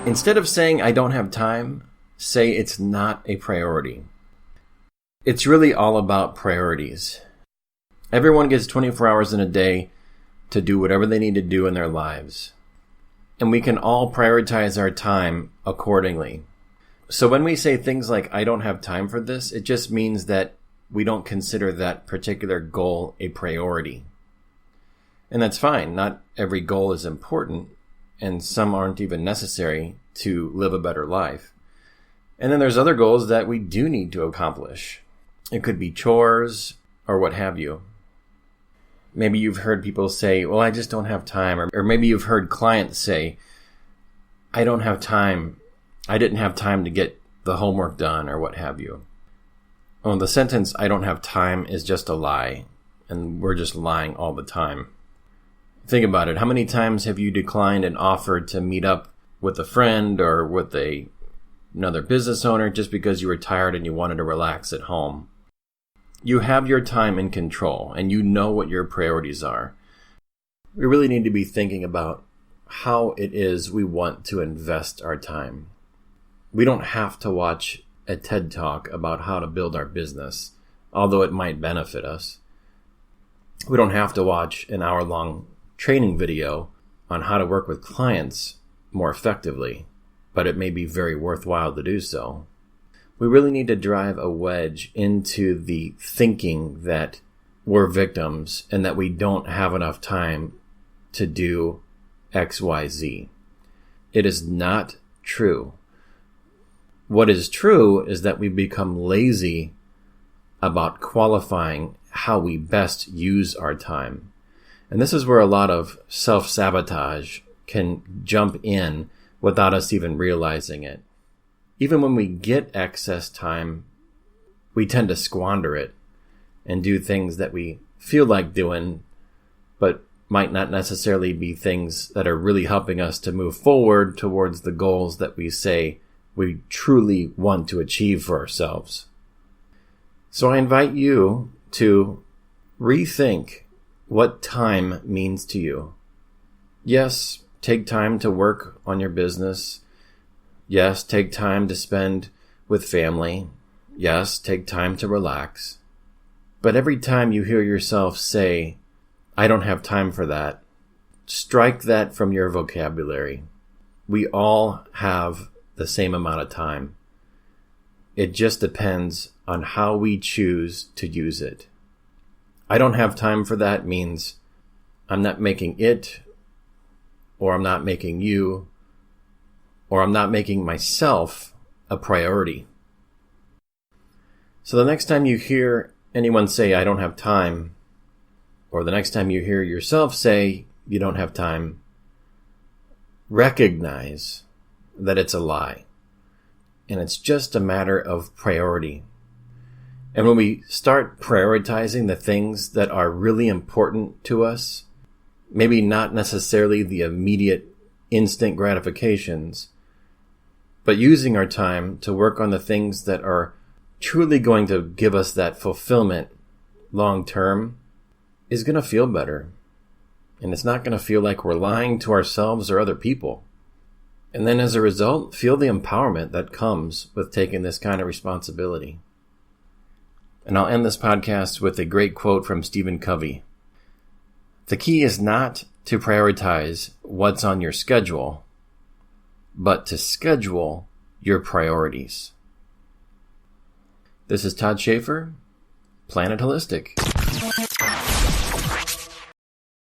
Instead of saying I don't have time, say it's not a priority. It's really all about priorities. Everyone gets 24 hours in a day to do whatever they need to do in their lives. And we can all prioritize our time accordingly. So when we say things like, I don't have time for this, it just means that we don't consider that particular goal a priority. And that's fine. Not every goal is important, and some aren't even necessary to live a better life. And then there's other goals that we do need to accomplish. It could be chores or what have you. Maybe you've heard people say, well, I just don't have time. Or maybe you've heard clients say, I don't have time. I didn't have time to get the homework done or what have you. Well, the sentence, I don't have time, is just a lie. And we're just lying all the time. Think about it. How many times have you declined an offer to meet up with a friend or with another business owner just because you were tired and you wanted to relax at home? You have your time in control and you know what your priorities are. We really need to be thinking about how it is we want to invest our time. We don't have to watch a TED Talk about how to build our business, although it might benefit us. We don't have to watch an hour-long training video on how to work with clients more effectively, but it may be very worthwhile to do so. We really need to drive a wedge into the thinking that we're victims and that we don't have enough time to do X, Y, Z. It is not true. What is true is that we become lazy about qualifying how we best use our time. And this is where a lot of self-sabotage can jump in without us even realizing it. Even when we get excess time, we tend to squander it and do things that we feel like doing, but might not necessarily be things that are really helping us to move forward towards the goals that we say we truly want to achieve for ourselves. So I invite you to rethink what time means to you. Yes, take time to work on your business. Yes, take time to spend with family. Yes, take time to relax. But every time you hear yourself say, I don't have time for that, strike that from your vocabulary. We all have the same amount of time. It just depends on how we choose to use it. I don't have time for that means I'm not making it, or I'm not making you, or I'm not making myself a priority. So the next time you hear anyone say, I don't have time, or the next time you hear yourself say, you don't have time, recognize that it's a lie. And it's just a matter of priority. And when we start prioritizing the things that are really important to us, maybe not necessarily the immediate instant gratifications, but using our time to work on the things that are truly going to give us that fulfillment long term, is going to feel better. And it's not going to feel like we're lying to ourselves or other people. And then as a result, feel the empowerment that comes with taking this kind of responsibility. And I'll end this podcast with a great quote from Stephen Covey. The key is not to prioritize what's on your schedule, but to schedule your priorities. This is Todd Schaefer, Planet Holistic.